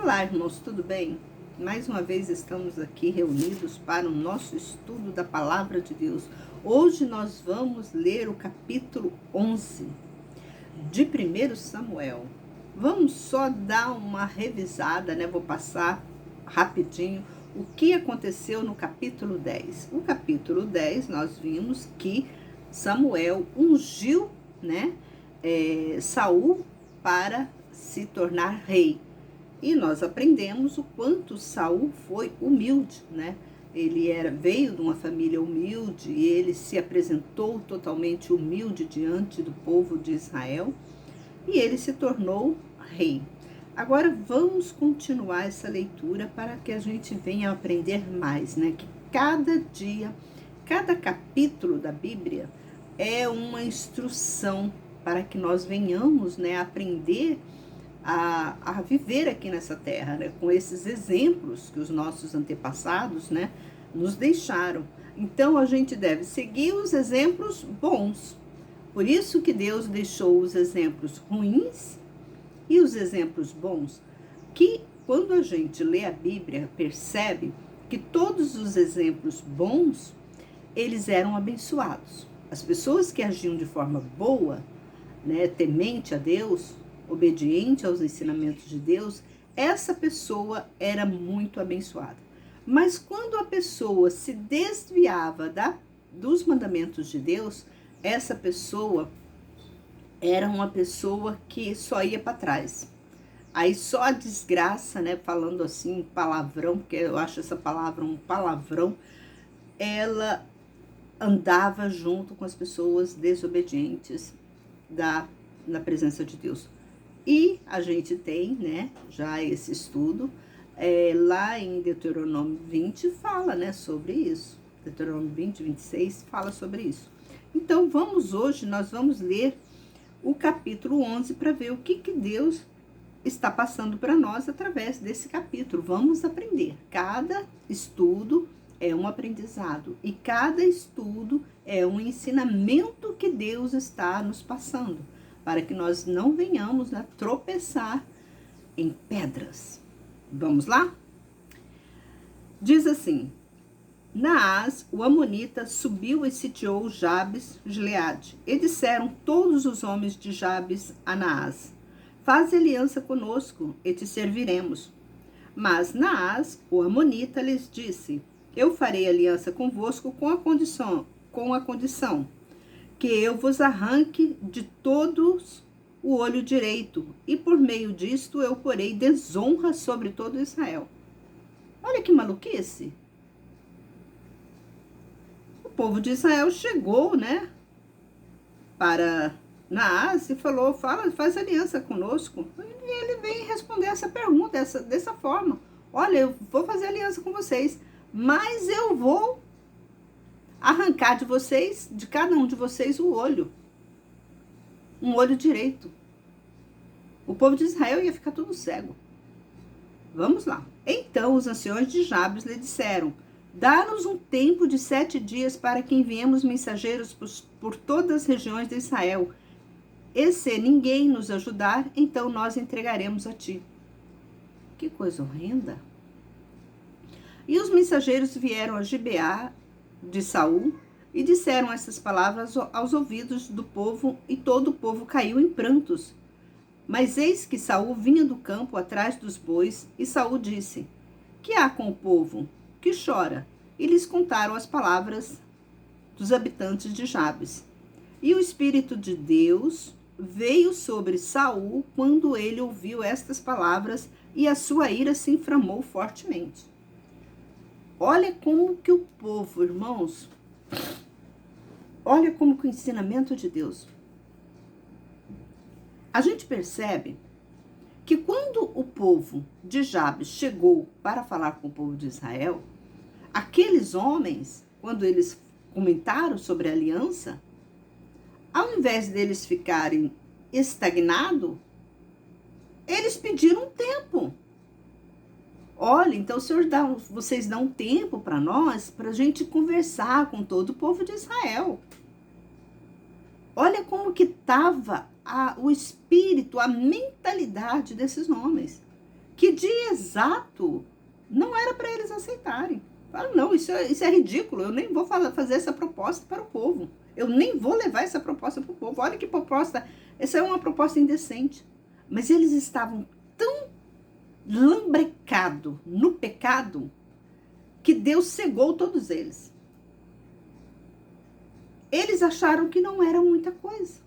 Olá, irmãos, tudo bem? Mais uma vez estamos aqui reunidos para o nosso estudo da Palavra de Deus. Hoje nós vamos ler o capítulo 11 de 1 Samuel. Vamos só dar uma revisada, né? Vou passar rapidinho o que aconteceu no capítulo 10. O capítulo 10 nós vimos que Samuel ungiu, né, Saul para se tornar rei. E nós aprendemos o quanto Saul foi humilde, né? Ele veio de uma família humilde e ele se apresentou totalmente humilde diante do povo de Israel e ele se tornou rei. Agora vamos continuar essa leitura para que a gente venha aprender mais, né? Que cada dia, cada capítulo da Bíblia é uma instrução para que nós venhamos, né, aprender a viver aqui nessa terra, né, com esses exemplos que os nossos antepassados, né, nos deixaram. Então a gente deve seguir os exemplos bons. Por isso que Deus deixou os exemplos ruins e os exemplos bons, que quando a gente lê a Bíblia, percebe que todos os exemplos bons, eles eram abençoados. As pessoas que agiam de forma boa, né, temente a Deus, obediente aos ensinamentos de Deus, essa pessoa era muito abençoada. Mas quando a pessoa se desviava dos mandamentos de Deus, essa pessoa era uma pessoa que só ia para trás. Aí só a desgraça, né, falando assim, palavrão, porque eu acho essa palavra um palavrão, ela andava junto com as pessoas desobedientes na presença de Deus. E a gente tem, né, já esse estudo, lá em Deuteronômio 20 fala, né, sobre isso. Deuteronômio 20, 26 fala sobre isso. Então hoje nós vamos ler o capítulo 11 para ver o que Deus está passando para nós através desse capítulo. Vamos aprender. Cada estudo é um aprendizado e cada estudo é um ensinamento que Deus está nos passando, para que nós não venhamos a tropeçar em pedras. Vamos lá? Diz assim: Naás, o amonita, subiu e sitiou Jabes Gileade. E disseram todos os homens de Jabes a Naás: Faz aliança conosco e te serviremos. Mas Naás, o amonita, lhes disse: Eu farei aliança convosco com a condição que eu vos arranque de todos o olho direito, e por meio disto eu porei desonra sobre todo Israel. Olha que maluquice! O povo de Israel chegou, né, para Naás e falou: faz aliança conosco. E ele vem responder essa pergunta dessa forma: olha, eu vou fazer aliança com vocês, mas eu vou arrancar de vocês, de cada um de vocês, o olho. Um olho direito. O povo de Israel ia ficar tudo cego. Vamos lá. Então os anciões de Jabes lhe disseram: Dá-nos um tempo de 7 dias para que enviemos mensageiros por todas as regiões de Israel. E se ninguém nos ajudar, então nós entregaremos a ti. Que coisa horrenda. E os mensageiros vieram a Gibeá de Saul e disseram essas palavras aos ouvidos do povo, e todo o povo caiu em prantos. Mas eis que Saul vinha do campo atrás dos bois, e Saul disse: Que há com o povo que chora? E lhes contaram as palavras dos habitantes de Jabes. E o Espírito de Deus veio sobre Saul quando ele ouviu estas palavras, e a sua ira se inflamou fortemente. Olha como que o povo, irmãos, olha como que o ensinamento de Deus. A gente percebe que quando o povo de Jabes chegou para falar com o povo de Israel, aqueles homens, quando eles comentaram sobre a aliança, ao invés deles ficarem estagnados, eles pediram um tempo. Olha, então o Senhor vocês dão um tempo para nós, para a gente conversar com todo o povo de Israel. Olha como que estava o espírito, a mentalidade desses homens. que de exato não era para eles aceitarem. Falaram, não, isso é ridículo, eu nem vou fazer essa proposta para o povo. Eu nem vou levar essa proposta para o povo. Olha que proposta, essa é uma proposta indecente. Mas eles estavam tão lambrecados no pecado que Deus cegou todos eles. Eles acharam que não era muita coisa.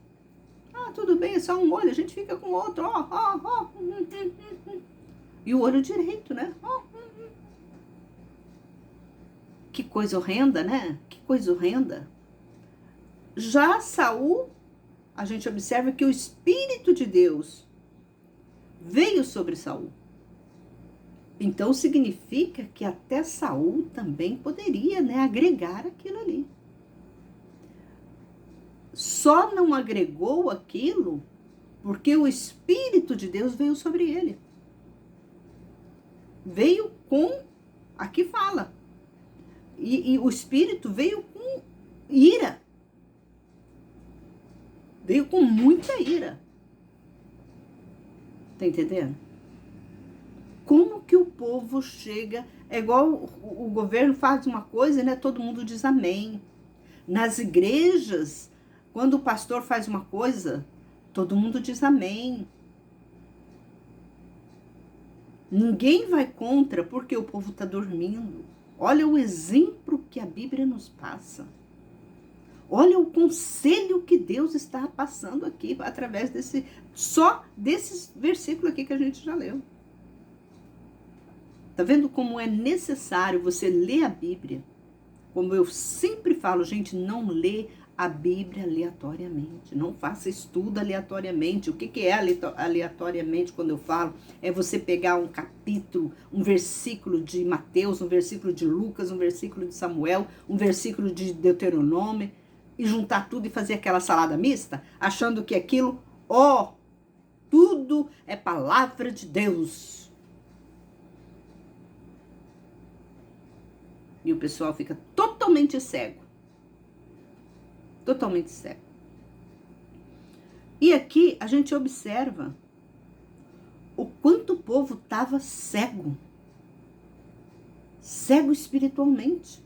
Ah, tudo bem, é só um olho, a gente fica com o outro, ó. E o olho direito, né? Que coisa horrenda, né? Que coisa horrenda. Já Saul, a gente observa que o Espírito de Deus veio sobre Saul. Então significa que até Saul também poderia, né, agregar aquilo ali. Só não agregou aquilo porque o Espírito de Deus veio sobre ele. Veio com, aqui fala, e o Espírito veio com ira. Veio com muita ira. Tá entendendo? Como que o povo chega... É igual o governo faz uma coisa, né? Todo mundo diz amém. Nas igrejas, quando o pastor faz uma coisa, todo mundo diz amém. Ninguém vai contra porque o povo está dormindo. Olha o exemplo que a Bíblia nos passa. Olha o conselho que Deus está passando aqui através só desses versículos aqui que a gente já leu. Tá vendo como é necessário você ler a Bíblia? Como eu sempre falo, gente, não lê a Bíblia aleatoriamente. Não faça estudo aleatoriamente. O que é aleatoriamente quando eu falo? É você pegar um capítulo, um versículo de Mateus, um versículo de Lucas, um versículo de Samuel, um versículo de Deuteronômio, e juntar tudo e fazer aquela salada mista, achando que aquilo, tudo é palavra de Deus. E o pessoal fica totalmente cego. Totalmente cego. E aqui a gente observa o quanto o povo estava cego. Cego espiritualmente.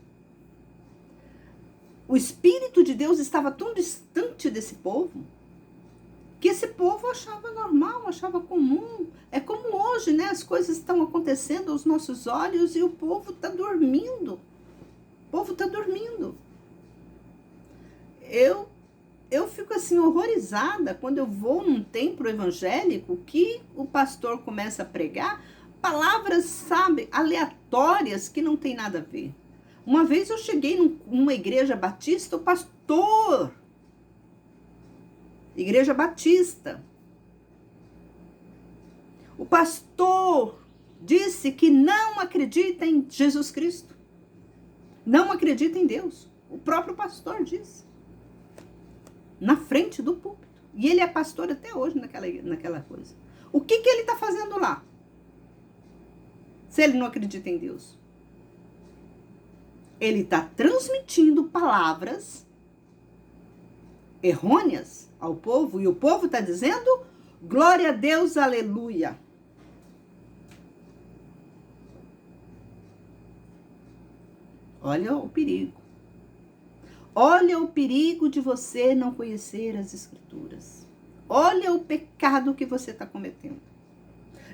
O Espírito de Deus estava tão distante desse povo, que esse povo achava normal, achava comum. É como hoje, né? As coisas estão acontecendo aos nossos olhos e o povo está dormindo. O povo está dormindo. Eu fico assim horrorizada quando eu vou num templo evangélico que o pastor começa a pregar palavras, sabe, aleatórias que não tem nada a ver. Uma vez eu cheguei numa igreja batista, o pastor, igreja batista, o pastor disse que não acredita em Jesus Cristo, não acredita em Deus. O próprio pastor disse, na frente do púlpito. E ele é pastor até hoje naquela coisa. O que ele está fazendo lá? Se ele não acredita em Deus? Ele está transmitindo palavras errôneas ao povo, e o povo está dizendo, glória a Deus, aleluia. Olha o perigo. Olha o perigo de você não conhecer as Escrituras. Olha o pecado que você está cometendo.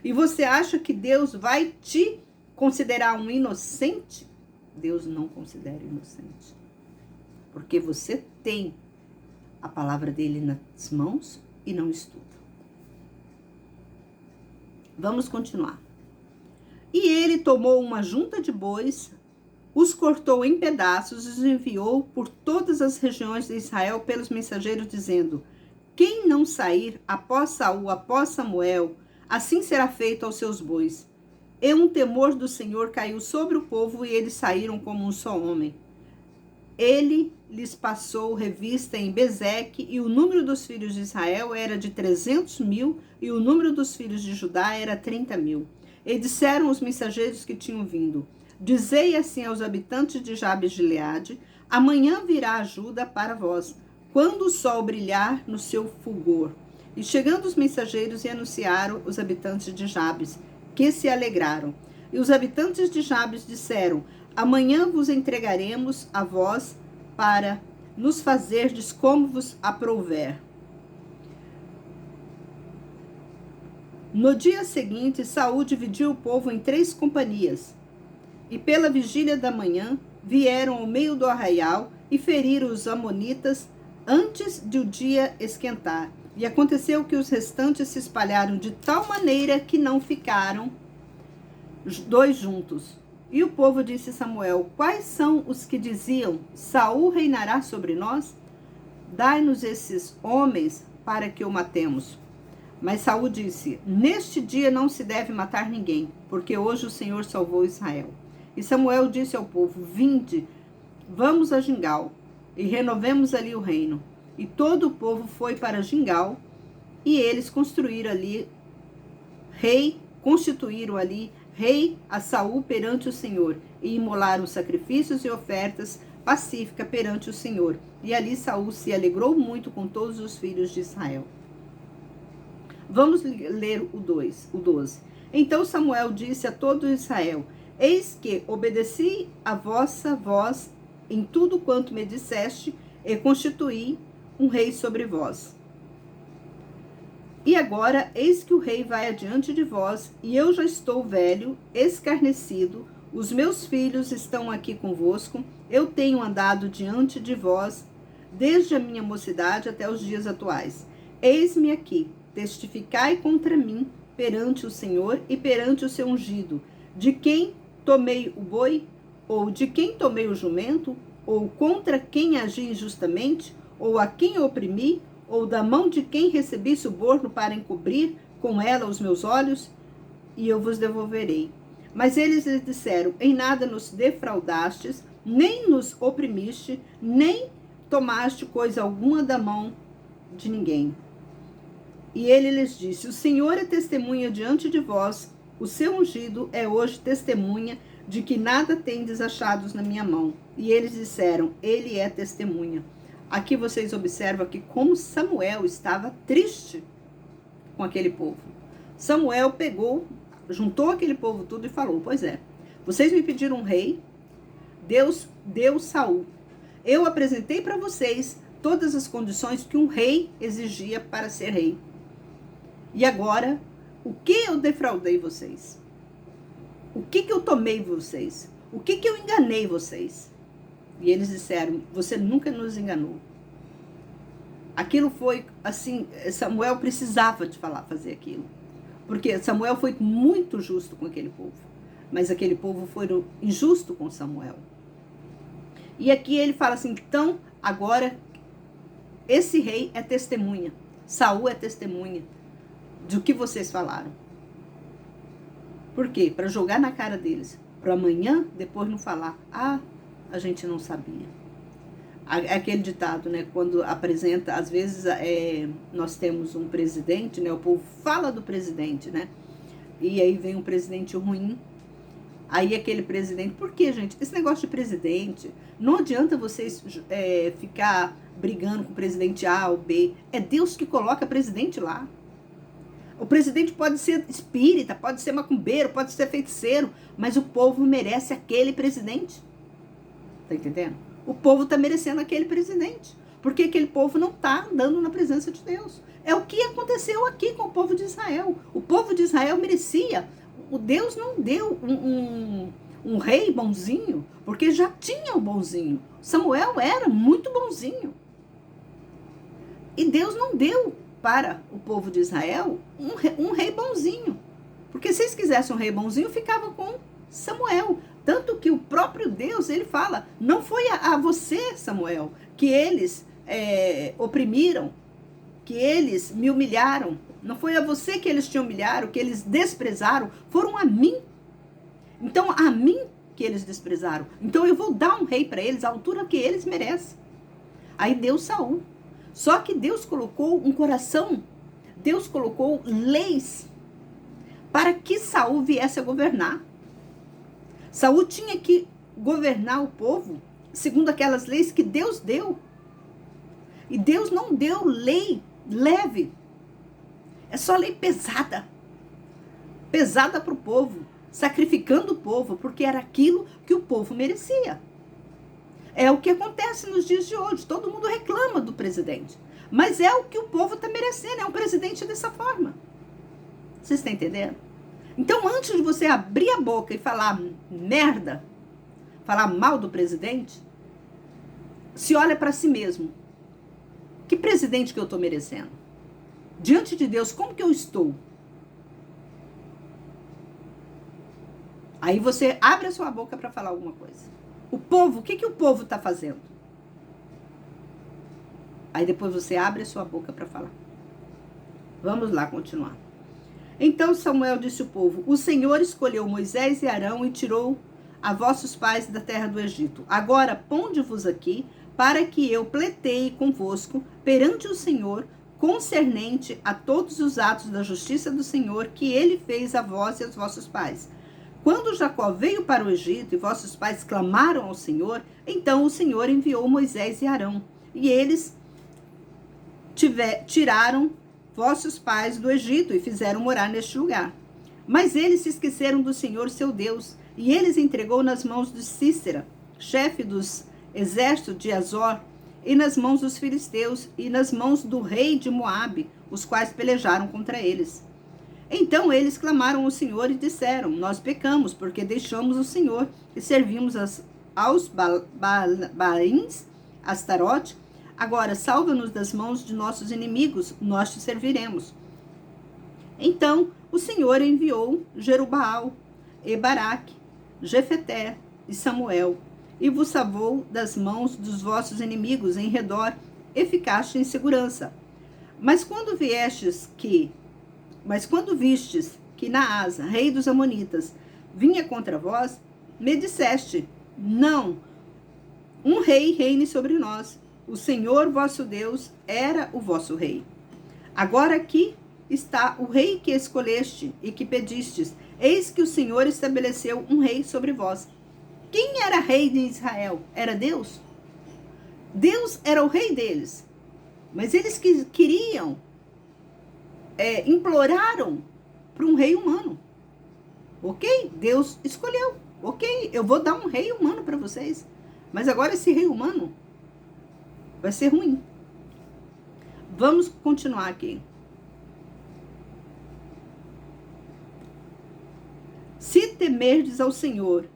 E você acha que Deus vai te considerar um inocente? Deus não considera inocente. Porque você tem a palavra dele nas mãos e não estuda. Vamos continuar. E ele tomou uma junta de bois, os cortou em pedaços e os enviou por todas as regiões de Israel pelos mensageiros, dizendo, quem não sair após Saul, após Samuel, assim será feito aos seus bois. E um temor do Senhor caiu sobre o povo, e eles saíram como um só homem. Ele lhes passou revista em Bezeque, e o número dos filhos de Israel era de 300.000, e o número dos filhos de Judá era 30.000. E disseram os mensageiros que tinham vindo, dizei assim aos habitantes de Jabes de Gileade, amanhã virá ajuda para vós, quando o sol brilhar no seu fulgor. E chegando os mensageiros e anunciaram os habitantes de Jabes, que se alegraram. E os habitantes de Jabes disseram: amanhã vos entregaremos a vós para nos fazerdes como vos aprouver. No dia seguinte, Saul dividiu o povo em 3 companhias. E pela vigília da manhã, vieram ao meio do arraial e feriram os amonitas antes de o dia esquentar. E aconteceu que os restantes se espalharam de tal maneira que não ficaram 2 juntos. E o povo disse a Samuel: quais são os que diziam: Saul reinará sobre nós? Dai-nos esses homens para que o matemos. Mas Saul disse: neste dia não se deve matar ninguém, porque hoje o Senhor salvou Israel. E Samuel disse ao povo: vinde, vamos a Gilgal, e renovemos ali o reino. E todo o povo foi para Gilgal, e eles constituíram ali rei a Saul perante o Senhor, e imolaram sacrifícios e ofertas pacíficas perante o Senhor. E ali Saul se alegrou muito com todos os filhos de Israel. Vamos ler o 12. Então Samuel disse a todo Israel: eis que obedeci a vossa voz em tudo quanto me disseste, e constituí um rei sobre vós. E agora, eis que o rei vai adiante de vós, e eu já estou velho, escarnecido, os meus filhos estão aqui convosco, eu tenho andado diante de vós, desde a minha mocidade até os dias atuais. Eis-me aqui, testificai contra mim, perante o Senhor e perante o seu ungido, de quem tomei o boi, ou de quem tomei o jumento, ou contra quem agi injustamente, ou a quem oprimi, ou da mão de quem recebi suborno para encobrir com ela os meus olhos, e eu vos devolverei. Mas eles lhe disseram: em nada nos defraudastes, nem nos oprimiste, nem tomaste coisa alguma da mão de ninguém. E ele lhes disse: o Senhor é testemunha diante de vós, o seu ungido é hoje testemunha de que nada tendes achados na minha mão. E eles disseram: ele é testemunha. Aqui vocês observam que como Samuel estava triste com aquele povo. Samuel pegou, juntou aquele povo tudo e falou: pois é, vocês me pediram um rei, Deus deu Saul. Eu apresentei para vocês todas as condições que um rei exigia para ser rei. E agora, o que eu defraudei vocês? O que eu tomei vocês? O que eu enganei vocês? E eles disseram: você nunca nos enganou. Aquilo foi assim, Samuel precisava de fazer aquilo. Porque Samuel foi muito justo com aquele povo. Mas aquele povo foi injusto com Samuel. E aqui ele fala assim: então, agora, esse rei é testemunha. Saul é testemunha do que vocês falaram. Por quê? Para jogar na cara deles. Para amanhã, depois não falar: ah, a gente não sabia. Aquele ditado, né? Quando apresenta, às vezes nós temos um presidente, né? O povo fala do presidente, né? E aí vem um presidente ruim. Aí aquele presidente... Por quê, gente? Esse negócio de presidente, não adianta vocês ficar brigando com o presidente A ou B. É Deus que coloca presidente lá. O presidente pode ser espírita, pode ser macumbeiro, pode ser feiticeiro, mas o povo merece aquele presidente. Tá entendendo? O povo está merecendo aquele presidente, porque aquele povo não está andando na presença de Deus. É o que aconteceu aqui com o povo de Israel. O povo de Israel merecia. O Deus não deu um rei bonzinho, porque já tinha o bonzinho. Samuel era muito bonzinho. E Deus não deu para o povo de Israel um rei bonzinho. Porque se eles quisessem um rei bonzinho, ficava com Samuel. Tanto que o próprio Deus, ele fala: não foi a você, Samuel, que eles oprimiram, que eles me humilharam. Não foi a você que eles te humilharam, que eles desprezaram. Foram a mim. Então, a mim que eles desprezaram. Então, eu vou dar um rei para eles, à altura que eles merecem. Aí deu Saul. Só que Deus colocou um coração, Deus colocou leis para que Saul viesse a governar. Saul tinha que governar o povo segundo aquelas leis que Deus deu. E Deus não deu lei leve. É só lei pesada. pesada para o povo, sacrificando o povo, porque era aquilo que o povo merecia. É o que acontece nos dias de hoje. Todo mundo reclama do presidente, mas é o que o povo está merecendo, é um presidente dessa forma. Vocês estão entendendo? Então, antes de você abrir a boca e falar merda, falar mal do presidente, se olha para si mesmo. Que presidente que eu estou merecendo? Diante de Deus, como que eu estou? Aí você abre a sua boca para falar alguma coisa. O povo, o que o povo está fazendo? Aí depois você abre a sua boca para falar. Vamos lá continuar. Então Samuel disse ao povo: o Senhor escolheu Moisés e Arão e tirou a vossos pais da terra do Egito. Agora ponde-vos aqui, para que eu pleiteie convosco perante o Senhor, concernente a todos os atos da justiça do Senhor que ele fez a vós e aos vossos pais. Quando Jacó veio para o Egito e vossos pais clamaram ao Senhor, então o Senhor enviou Moisés e Arão, e eles tiraram vossos pais do Egito e fizeram morar neste lugar. Mas eles se esqueceram do Senhor seu Deus, e eles entregou nas mãos de Císera, chefe dos exércitos de Azor, e nas mãos dos filisteus, e nas mãos do rei de Moabe, os quais pelejaram contra eles. Então eles clamaram ao Senhor e disseram: nós pecamos, porque deixamos o Senhor e servimos aos Baalins, Astarote. Agora salva-nos das mãos de nossos inimigos, nós te serviremos. Então o Senhor enviou Jerubaal, e Baraque, Jefeté e Samuel, e vos salvou das mãos dos vossos inimigos em redor, e ficaste em segurança. Mas quando vistes que Naasa, rei dos Amonitas, vinha contra vós, me disseste: não, um rei reine sobre nós. O Senhor vosso Deus era o vosso rei. Agora aqui está o rei que escolheste e que pedistes. Eis que o Senhor estabeleceu um rei sobre vós. Quem era rei de Israel? Era Deus? Deus era o rei deles. Mas eles queriam, imploraram para um rei humano. Ok? Deus escolheu. Ok, eu vou dar um rei humano para vocês. Mas agora esse rei humano vai ser ruim. Vamos continuar aqui. Se temerdes ao Senhor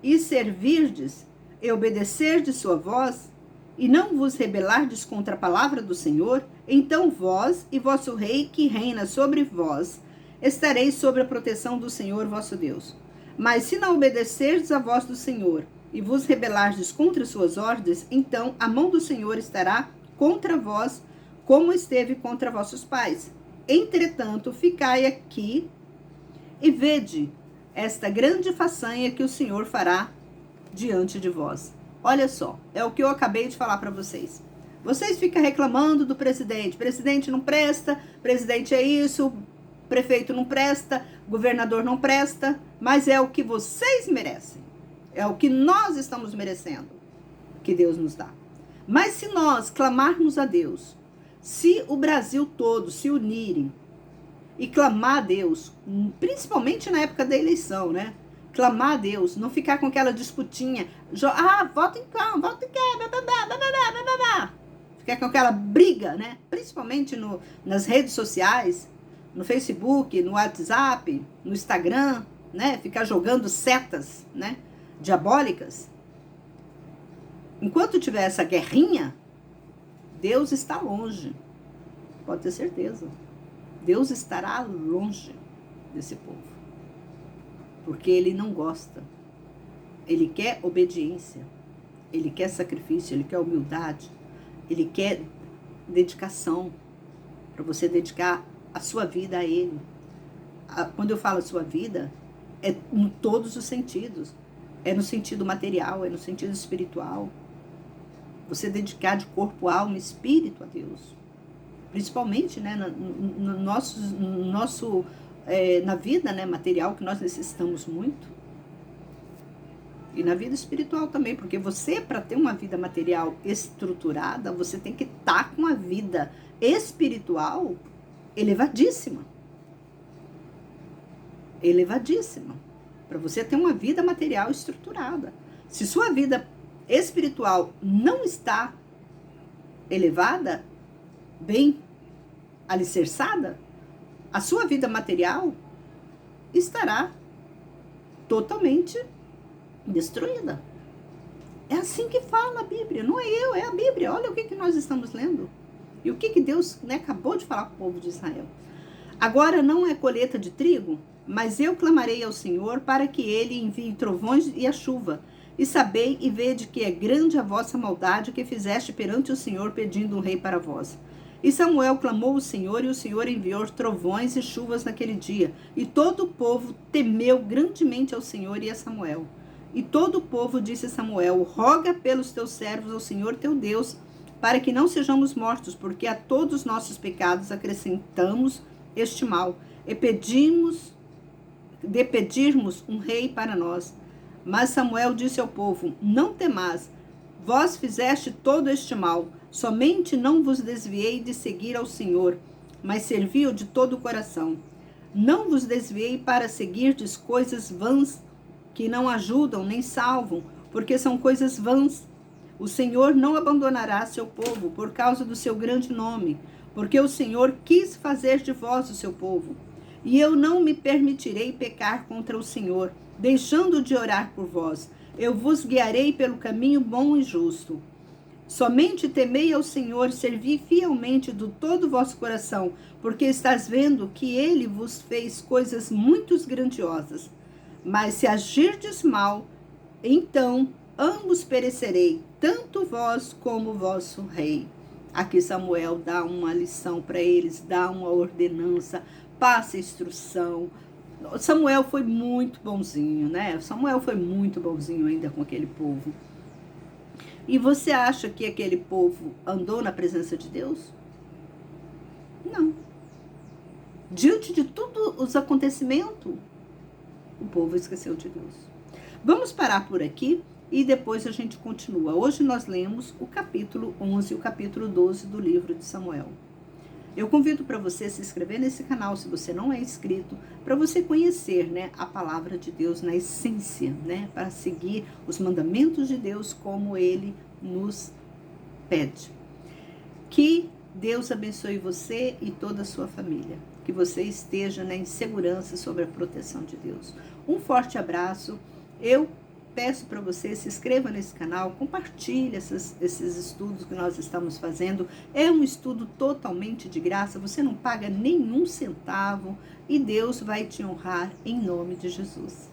e servirdes e obedecerdes sua voz, e não vos rebelardes contra a palavra do Senhor, então vós e vosso rei que reina sobre vós estareis sob a proteção do Senhor vosso Deus. Mas se não obedecerdes a voz do Senhor e vos rebelardes contra suas ordens, então a mão do Senhor estará contra vós, como esteve contra vossos pais. Entretanto, ficai aqui e vede esta grande façanha que o Senhor fará diante de vós. Olha só, é o que eu acabei de falar para vocês. Vocês ficam reclamando do presidente. Presidente não presta, presidente é isso, prefeito não presta, governador não presta, mas é o que vocês merecem. É o que nós estamos merecendo, que Deus nos dá. Mas se nós clamarmos a Deus, se o Brasil todo se unirem e clamar a Deus, principalmente na época da eleição, né? Clamar a Deus, não ficar com aquela disputinha, vota em quem, vota em quem, bababá. Ficar com aquela briga, né? Principalmente nas redes sociais, no Facebook, no WhatsApp, no Instagram, né? Ficar jogando setas, né? Diabólicas. Enquanto tiver essa guerrinha, Deus está longe. Pode ter certeza. Deus estará longe desse povo. Porque Ele não gosta. Ele quer obediência. Ele quer sacrifício. Ele quer humildade. Ele quer dedicação. Para você dedicar a sua vida a Ele. Quando eu falo a sua vida, é em todos os sentidos. É no sentido material, é no sentido espiritual. Você dedicar de corpo, alma e espírito a Deus. Principalmente, né, na vida, né, material, que nós necessitamos muito. E na vida espiritual também, porque você, para ter uma vida material estruturada, você tem que estar com a vida espiritual elevadíssima. elevadíssima, para você ter uma vida material estruturada. Se sua vida espiritual não está elevada, bem alicerçada, a sua vida material estará totalmente destruída. É assim que fala a Bíblia, não é eu, é a Bíblia. Olha o que nós estamos lendo. E o que Deus, acabou de falar com o povo de Israel. Agora não é colheita de trigo, mas eu clamarei ao Senhor para que ele envie trovões e a chuva. E sabei e vede que é grande a vossa maldade que fizeste perante o Senhor, pedindo um rei para vós. E Samuel clamou ao Senhor, e o Senhor enviou trovões e chuvas naquele dia. E todo o povo temeu grandemente ao Senhor e a Samuel. E todo o povo disse a Samuel: roga pelos teus servos ao Senhor teu Deus, para que não sejamos mortos, porque a todos os nossos pecados acrescentamos este mal, e pedirmos um rei para nós. Mas Samuel disse ao povo: não temais, vós fizeste todo este mal, somente não vos desviei de seguir ao Senhor, mas servi-o de todo o coração. Não vos desviei para seguirdes coisas vãs, que não ajudam nem salvam, porque são coisas vãs. O Senhor não abandonará seu povo por causa do seu grande nome, porque o Senhor quis fazer de vós o seu povo. E eu não me permitirei pecar contra o Senhor, deixando de orar por vós. Eu vos guiarei pelo caminho bom e justo. Somente temei ao Senhor, servi fielmente do todo o vosso coração, porque estás vendo que ele vos fez coisas muito grandiosas. Mas se agirdes mal, então ambos perecerei, tanto vós como o vosso rei. Aqui Samuel dá uma lição para eles, dá uma ordenança, passa instrução. Samuel foi muito bonzinho, né? Samuel foi muito bonzinho ainda com aquele povo. E você acha que aquele povo andou na presença de Deus? Não. Diante de todos os acontecimentos, o povo esqueceu de Deus. Vamos parar por aqui e depois a gente continua. Hoje nós lemos o capítulo 11 e o capítulo 12 do livro de Samuel. Eu convido para você se inscrever nesse canal, se você não é inscrito, para você conhecer, a palavra de Deus na essência, para seguir os mandamentos de Deus como Ele nos pede. Que Deus abençoe você e toda a sua família. Que você esteja em segurança sob a proteção de Deus. Um forte abraço. Eu peço para você, se inscreva nesse canal, compartilhe esses estudos que nós estamos fazendo. É um estudo totalmente de graça, você não paga nenhum centavo e Deus vai te honrar em nome de Jesus.